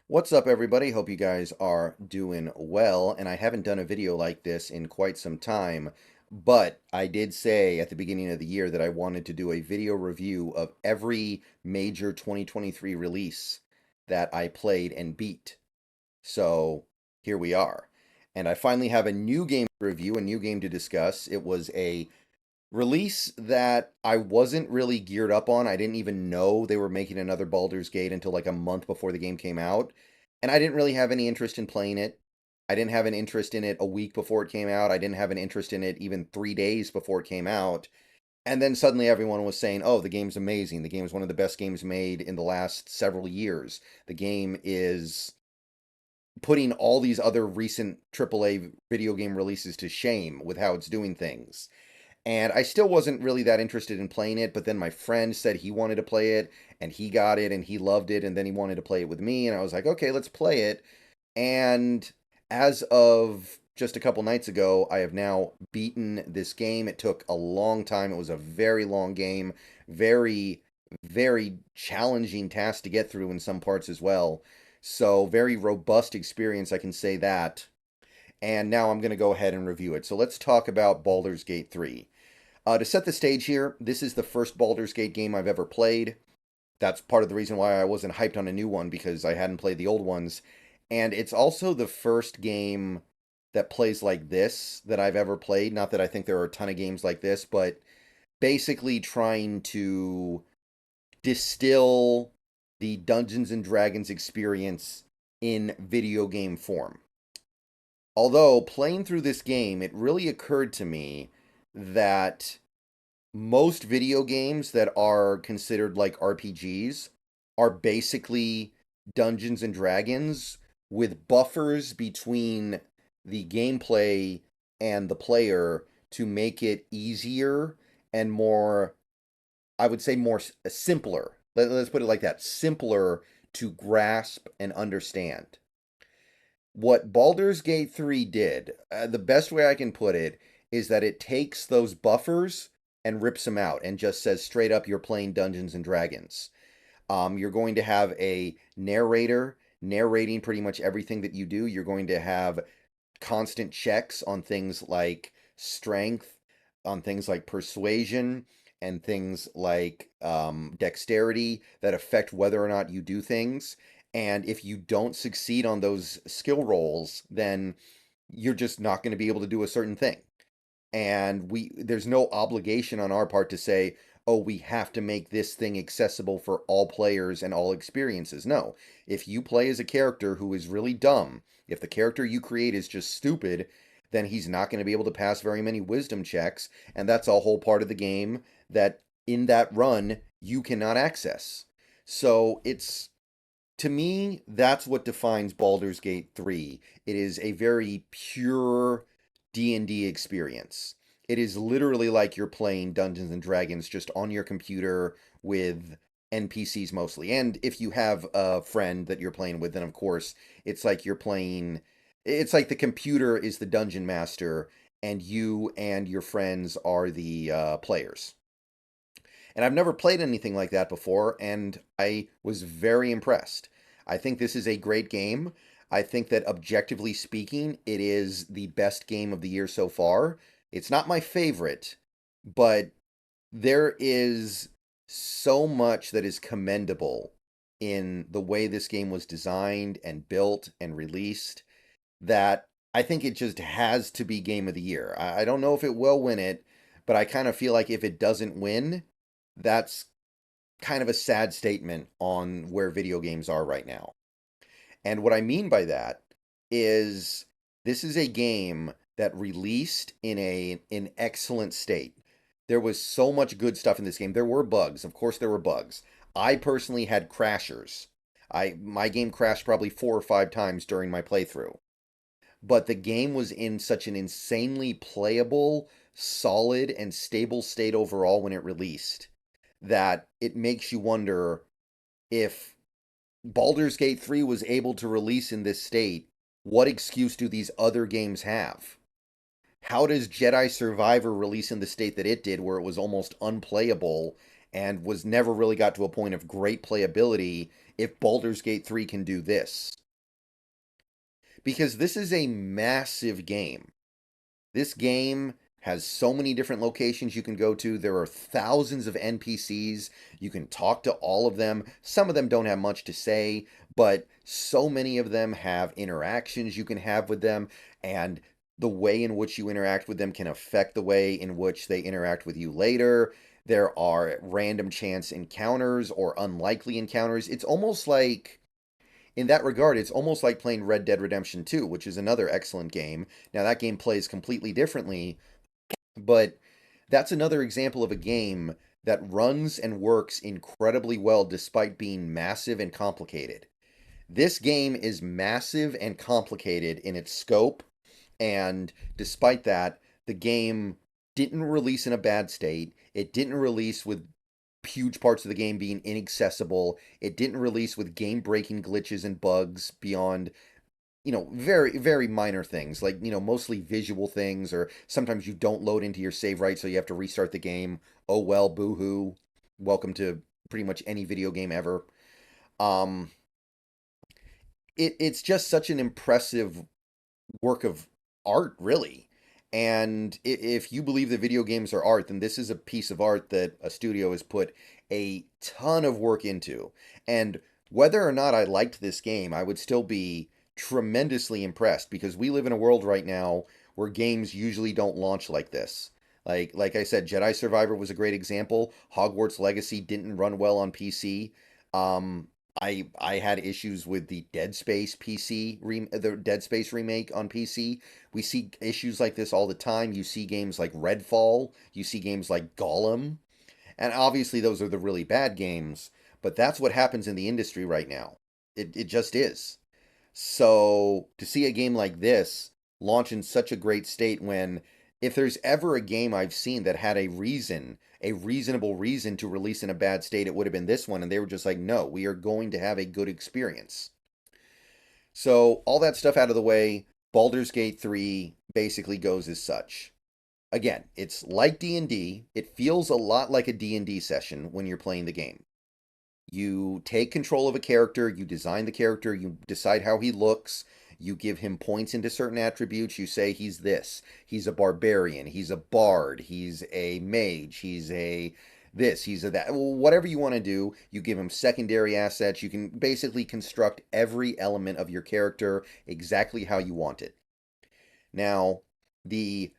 What's up, everybody? Hope you guys are doing well. And I haven't done a video like this in quite some time, but I did say at the beginning of the year that I wanted to do a video review of every major 2023 release that I played and beat. So here we are. And I finally have a new game to review, a new game to discuss. It was a release that I wasn't really geared up on. I didn't even know they were making another Baldur's Gate until like a month before the game came out. And I didn't really have any interest in playing it. I didn't have an interest in it a week before it came out. I didn't have an interest in it even 3 days before it came out. And then suddenly everyone was saying, oh, the game's amazing. The game is one of the best games made in the last several years. The game is putting all these other recent AAA video game releases to shame with how it's doing things. And I still wasn't really that interested in playing it, but then my friend said he wanted to play it, and he got it, and he loved it, and then he wanted to play it with me, and I was like, okay, let's play it. And as of just a couple nights ago, I have now beaten this game. It took a long time. It was a very long game, very, very challenging task to get through in some parts as well. So, very robust experience, I can say that. And now I'm going to go ahead and review it. So, let's talk about Baldur's Gate 3. To set the stage here, this is the first Baldur's Gate game I've ever played. That's part of the reason why I wasn't hyped on a new one, because I hadn't played the old ones. And it's also the first game that plays like this that I've ever played. Not that I think there are a ton of games like this, but basically trying to distill the Dungeons and Dragons experience in video game form. Although, playing through this game, it really occurred to me that most video games that are considered like RPGs are basically Dungeons and Dragons with buffers between the gameplay and the player to make it easier and more, I would say, more simpler. Let's put it like that, simpler to grasp and understand. What Baldur's Gate 3 did, the best way I can put it, is that it takes those buffers and rips them out and just says straight up, you're playing Dungeons and Dragons. You're going to have a narrator narrating pretty much everything that you do. You're going to have constant checks on things like strength, on things like persuasion, and things like dexterity that affect whether or not you do things. And if you don't succeed on those skill rolls, then you're just not going to be able to do a certain thing. And there's no obligation on our part to say, oh, we have to make this thing accessible for all players and all experiences. No. If you play as a character who is really dumb, if the character you create is just stupid, then he's not going to be able to pass very many wisdom checks, and that's a whole part of the game that in that run you cannot access. So it's, to me, that's what defines Baldur's Gate 3. It is a very pure D&D experience. It is literally like you're playing Dungeons and Dragons just on your computer with NPCs mostly. And if you have a friend that you're playing with, then of course, it's like you're playing, it's like the computer is the dungeon master and you and your friends are the players. And I've never played anything like that before, and I was very impressed. I think this is a great game. I think that objectively speaking, it is the best game of the year so far. It's not my favorite, but there is so much that is commendable in the way this game was designed and built and released that I think it just has to be game of the year. I don't know if it will win it, but I kind of feel like if it doesn't win, that's kind of a sad statement on where video games are right now. And what I mean by that is this is a game that released in an excellent state. There was so much good stuff in this game. There were bugs. Of course there were bugs. I personally had crashers. My game crashed probably 4 or 5 times during my playthrough. But the game was in such an insanely playable, solid, and stable state overall when it released that it makes you wonder if Baldur's Gate 3 was able to release in this state, what excuse do these other games have? How does Jedi Survivor release in the state that it did, where it was almost unplayable and was never really got to a point of great playability if Baldur's Gate 3 can do this. Because this is a massive game. This game has so many different locations you can go to. There are thousands of NPCs. You can talk to all of them. Some of them don't have much to say, but so many of them have interactions you can have with them, and the way in which you interact with them can affect the way in which they interact with you later. There are random chance encounters or unlikely encounters. It's almost like, in that regard, it's almost like playing Red Dead Redemption 2, which is another excellent game. Now, that game plays completely differently, but that's another example of a game that runs and works incredibly well despite being massive and complicated. This game is massive and complicated in its scope, and despite that, the game didn't release in a bad state. It didn't release with huge parts of the game being inaccessible. It didn't release with game-breaking glitches and bugs beyond, very, very minor things, like, mostly visual things, or sometimes you don't load into your save right, so you have to restart the game. Oh well, boo-hoo. Welcome to pretty much any video game ever. Um, it's just such an impressive work of art, really. And if you believe that video games are art, then this is a piece of art that a studio has put a ton of work into. And whether or not I liked this game, I would still be tremendously impressed, because we live in a world right now where games usually don't launch like this. Like I said, Jedi Survivor was a great example. Hogwarts Legacy didn't run well on PC. Um, I had issues with the the Dead Space remake on PC. We see issues like this all the time. You see games like Redfall, you see games like Gollum, and obviously those are the really bad games, but that's what happens in the industry right now. It just is. So to see a game like this launch in such a great state, when, if there's ever a game I've seen that had a reasonable reason to release in a bad state, it would have been this one. And they were just like, no, we are going to have a good experience. So all that stuff out of the way, Baldur's Gate 3 basically goes as such. Again, it's like D&D. It feels a lot like a D&D session when you're playing the game. You take control of a character, you design the character, you decide how he looks, you give him points into certain attributes. You say he's this, he's a barbarian, he's a bard, he's a mage, he's a this, he's a that. Whatever you want to do, you give him secondary assets. You can basically construct every element of your character exactly how you want it. Now, the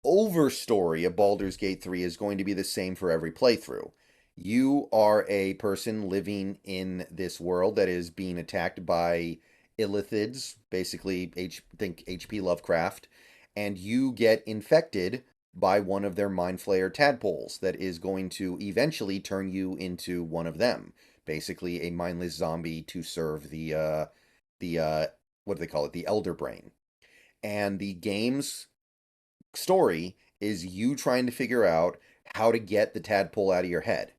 overstory of Baldur's Gate 3 is going to be the same for every playthrough. You are a person living in this world that is being attacked by illithids, basically think H.P. Lovecraft, and you get infected by one of their mind flayer tadpoles that is going to eventually turn you into one of them. Basically a mindless zombie to serve the what do they call it? The Elder Brain. And the game's story is you trying to figure out how to get the tadpole out of your head.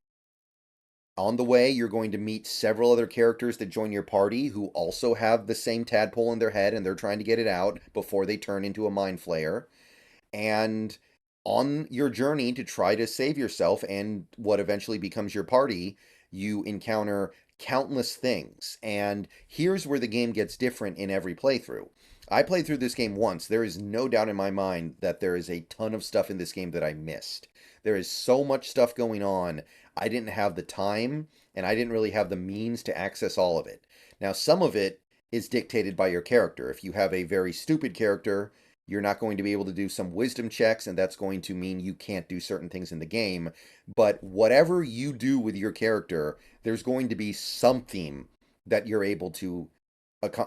On the way, you're going to meet several other characters that join your party who also have the same tadpole in their head, and they're trying to get it out before they turn into a mind flayer. And on your journey to try to save yourself and what eventually becomes your party, you encounter countless things. And here's where the game gets different in every playthrough. I played through this game once. There is no doubt in my mind that there is a ton of stuff in this game that I missed. There is so much stuff going on. I didn't have the time, and I didn't really have the means to access all of it. Now, some of it is dictated by your character. If you have a very stupid character, you're not going to be able to do some wisdom checks, and that's going to mean you can't do certain things in the game. But whatever you do with your character, there's going to be something that you're able to.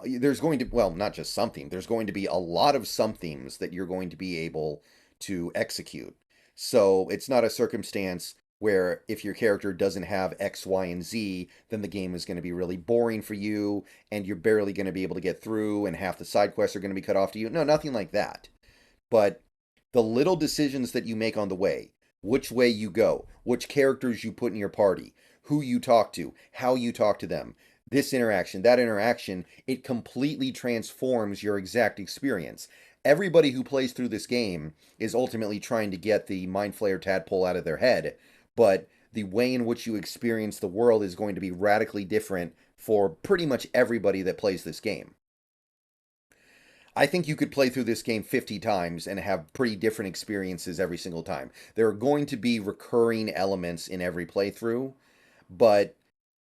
There's going to, well, not just something, there's going to be a lot of somethings that you're going to be able to execute. So it's not a circumstance where if your character doesn't have X, Y, and Z, then the game is going to be really boring for you, and you're barely going to be able to get through, and half the side quests are going to be cut off to you. No, nothing like that. But the little decisions that you make on the way, which way you go, which characters you put in your party, who you talk to, how you talk to them, this interaction, that interaction, it completely transforms your exact experience. Everybody who plays through this game is ultimately trying to get the Mind Flayer tadpole out of their head, but the way in which you experience the world is going to be radically different for pretty much everybody that plays this game. I think you could play through this game 50 times and have pretty different experiences every single time. There are going to be recurring elements in every playthrough, but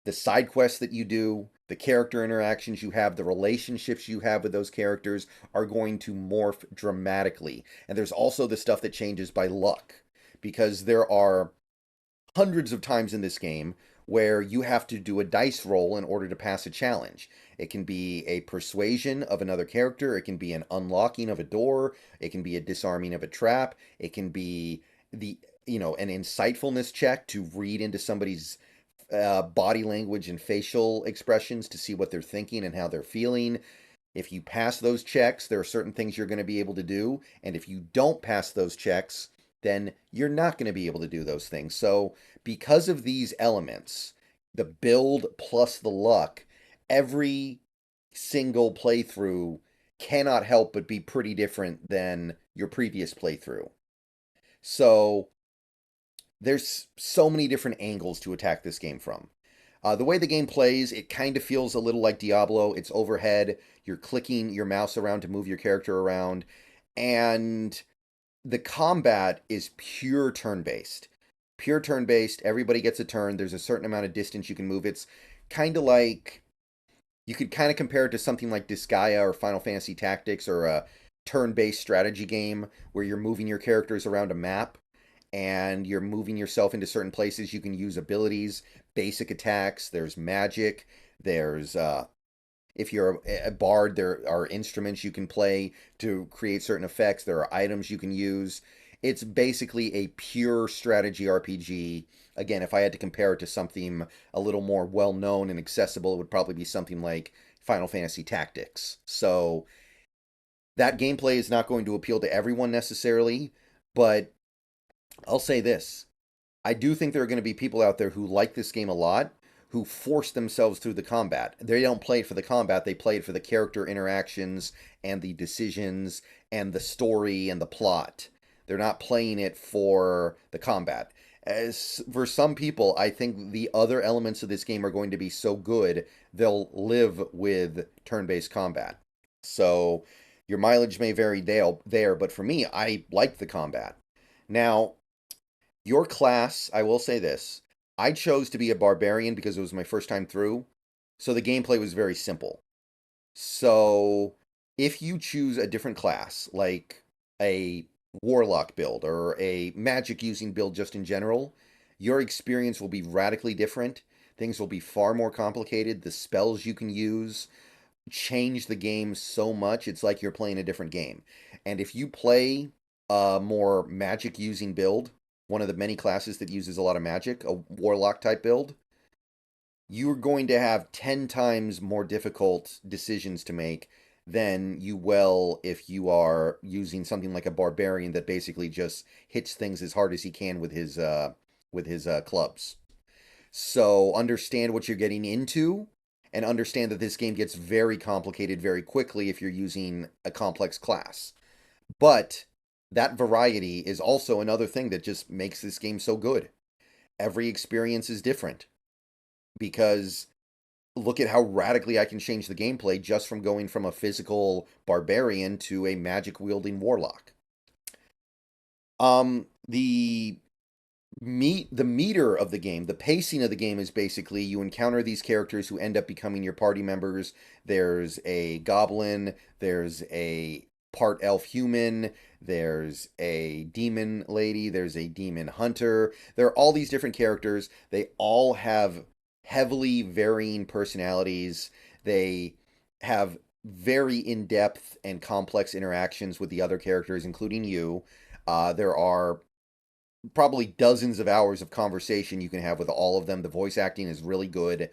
the side quests that you do, the character interactions you have, the relationships you have with those characters are going to morph dramatically. And there's also the stuff that changes by luck, because there are hundreds of times in this game where you have to do a dice roll in order to pass a challenge. It can be a persuasion of another character, it can be an unlocking of a door, it can be a disarming of a trap, it can be an insightfulness check to read into somebody's body language and facial expressions to see what they're thinking and how they're feeling. If you pass those checks, there are certain things you're going to be able to do, and if you don't pass those checks, then you're not going to be able to do those things. So, because of these elements, the build plus the luck, every single playthrough cannot help but be pretty different than your previous playthrough. So, there's so many different angles to attack this game from. The way the game plays, it kind of feels a little like Diablo. It's overhead. You're clicking your mouse around to move your character around. And the combat is pure turn-based. Pure turn-based. Everybody gets a turn. There's a certain amount of distance you can move. It's kind of like... You could kind of compare it to something like Disgaea or Final Fantasy Tactics or a turn-based strategy game where you're moving your characters around a map and you're moving yourself into certain places. You can use abilities, basic attacks, there's magic, there's if you're a bard, there are instruments you can play to create certain effects, there are items you can use. It's basically a pure strategy RPG. Again, if I had to compare it to something a little more well-known and accessible, it would probably be something like Final Fantasy Tactics. So that gameplay is not going to appeal to everyone necessarily, but I'll say this. I do think there are going to be people out there who like this game a lot, who force themselves through the combat. They don't play it for the combat, they play it for the character interactions and the decisions and the story and the plot. They're not playing it for the combat. As for some people, I think the other elements of this game are going to be so good, they'll live with turn-based combat. So your mileage may vary there, but for me, I like the combat. Now, your class, I will say this. I chose to be a barbarian because it was my first time through, so the gameplay was very simple. So, if you choose a different class, like a warlock build or a magic using build just in general, your experience will be radically different. Things will be far more complicated. The spells you can use change the game so much, it's like you're playing a different game. And if you play a more magic using build, one of the many classes that uses a lot of magic, a warlock type build, you're going to have 10 times more difficult decisions to make than you will if you are using something like a barbarian that basically just hits things as hard as he can with his clubs. So understand what you're getting into and understand that this game gets very complicated very quickly if you're using a complex class. But that variety is also another thing that just makes this game so good. Every experience is different because look at how radically I can change the gameplay just from going from a physical barbarian to a magic wielding warlock. The meter of the game, the pacing of the game is basically you encounter these characters who end up becoming your party members. There's a goblin, there's a part elf human, there's a demon lady, there's a demon hunter. There are all these different characters. They all have heavily varying personalities. They have very in-depth and complex interactions with the other characters, including you. There are probably dozens of hours of conversation you can have with all of them. The voice acting is really good,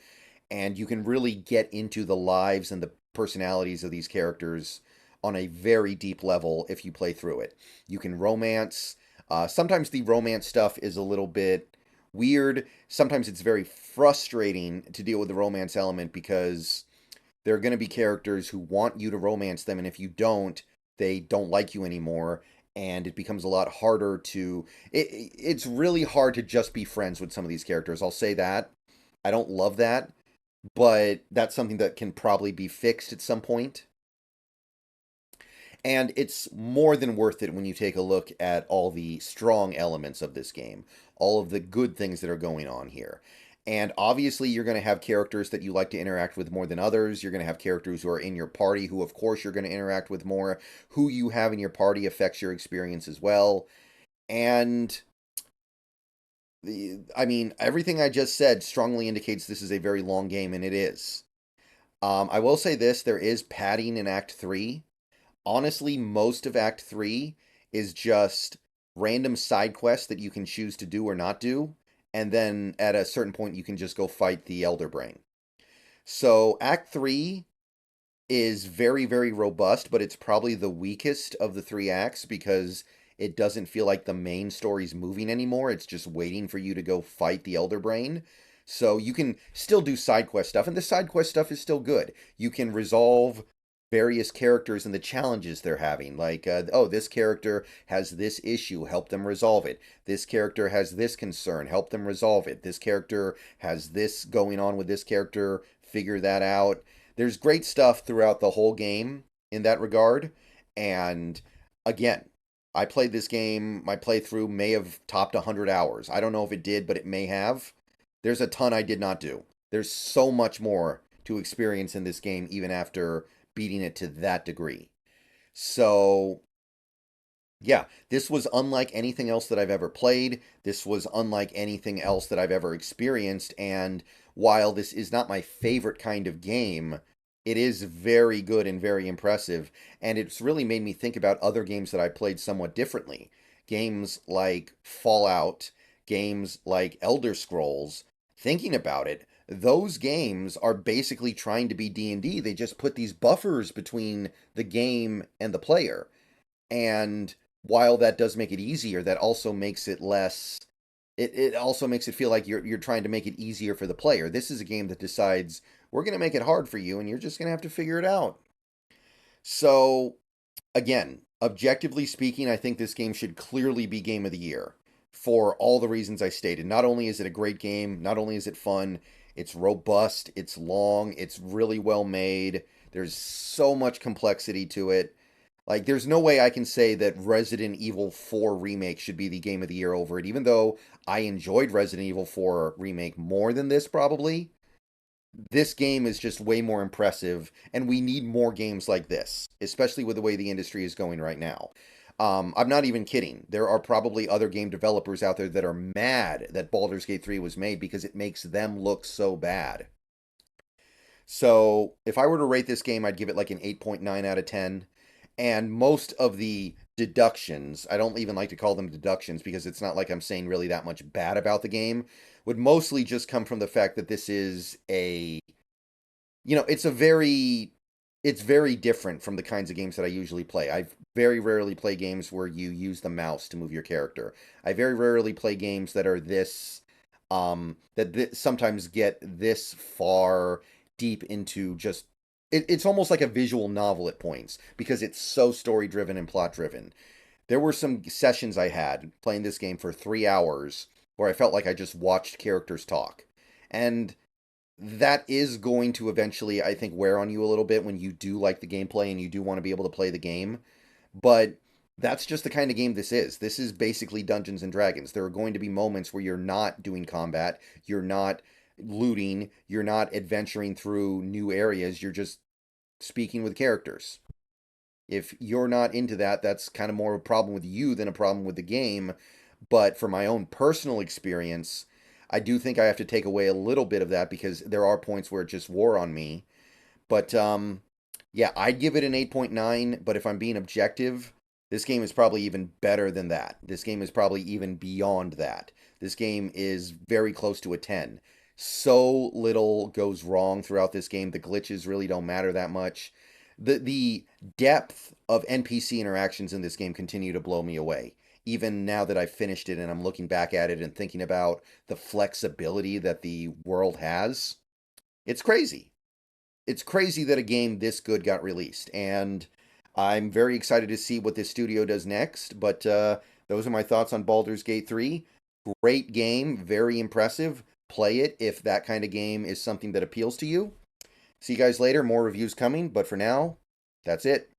and you can really get into the lives and the personalities of these characters on a very deep level if you play through it. You can romance. Sometimes the romance stuff is a little bit weird. Sometimes it's very frustrating to deal with the romance element because there are going to be characters who want you to romance them, and if you don't, they don't like you anymore. and it becomes a lot harder to it's really hard to just be friends with some of these characters. I'll say that. I don't love that, but that's something that can probably be fixed at some point. And it's more than worth it when you take a look at all the strong elements of this game, all of the good things that are going on here. And obviously, you're going to have characters that you like to interact with more than others. You're going to have characters who are in your party who, of course, you're going to interact with more. Who you have in your party affects your experience as well. And I mean, everything I just said strongly indicates this is a very long game, and it is. I will say this, there is padding in Act 3. Honestly, most of Act 3 is just random side quests that you can choose to do or not do, and then at a certain point you can just go fight the Elder Brain. So Act 3 is very, very robust, but it's probably the weakest of the three acts because it doesn't feel like the main story's moving anymore. It's just waiting for you to go fight the Elder Brain. So you can still do side quest stuff, and the side quest stuff is still good. You can resolve various characters and the challenges they're having. Like, oh, this character has this issue, help them resolve it. This character has this concern, help them resolve it. This character has this going on with this character, figure that out. There's great stuff throughout the whole game in that regard. And again, I played this game, my playthrough may have topped 100 hours. I don't know if it did, but it may have. There's a ton I did not do. There's so much more to experience in this game, even after beating it to that degree. So, yeah, this was unlike anything else that I've ever played. This was unlike anything else that I've ever experienced. And while this is not my favorite kind of game, it is very good and very impressive. And it's really made me think about other games that I played somewhat differently. Games like Fallout, games like Elder Scrolls. Thinking about it, those games are basically trying to be D&D. They just put these buffers between the game and the player. And while that does make it easier, that also makes it less it also makes it feel like you're trying to make it easier for the player. This is a game that decides we're going to make it hard for you and you're just going to have to figure it out. So, again, objectively speaking, I think this game should clearly be game of the year for all the reasons I stated. Not only is it a great game, not only is it fun, it's robust, it's long, it's really well made. There's so much complexity to it. Like, there's no way I can say that Resident Evil 4 Remake should be the game of the year over it, even though I enjoyed Resident Evil 4 Remake more than this, probably. This game is just way more impressive, and we need more games like this, especially with the way the industry is going right now. I'm not even kidding. There are probably other game developers out there that are mad that Baldur's Gate 3 was made because it makes them look so bad. So, if I were to rate this game, I'd give it like an 8.9 out of 10. And most of the deductions, I don't even like to call them deductions because it's not like I'm saying really that much bad about the game, would mostly just come from the fact that this is it's very different from the kinds of games that I usually play. I very rarely play games where you use the mouse to move your character. I very rarely play games that are sometimes get this far deep into just it's almost like a visual novel at points because it's so story driven and plot driven. There were some sessions I had playing this game for 3 hours where I felt like I just watched characters talk. And that is going to eventually, I think, wear on you a little bit when you do like the gameplay and you do want to be able to play the game. But that's just the kind of game this is. This is basically Dungeons and Dragons. There are going to be moments where you're not doing combat, you're not looting, you're not adventuring through new areas, you're just speaking with characters. If you're not into that, that's kind of more of a problem with you than a problem with the game. But for my own personal experience, I do think I have to take away a little bit of that because there are points where it just wore on me. But yeah, I'd give it an 8.9, but if I'm being objective, this game is probably even better than that. This game is probably even beyond that. This game is very close to a 10. So little goes wrong throughout this game. The glitches really don't matter that much. The depth of NPC interactions in this game continue to blow me away. Even now that I've finished it and I'm looking back at it and thinking about the flexibility that the world has, it's crazy. It's crazy that a game this good got released. And I'm very excited to see what this studio does next, but those are my thoughts on Baldur's Gate 3. Great game, very impressive. Play it if that kind of game is something that appeals to you. See you guys later. More reviews coming, but for now, that's it.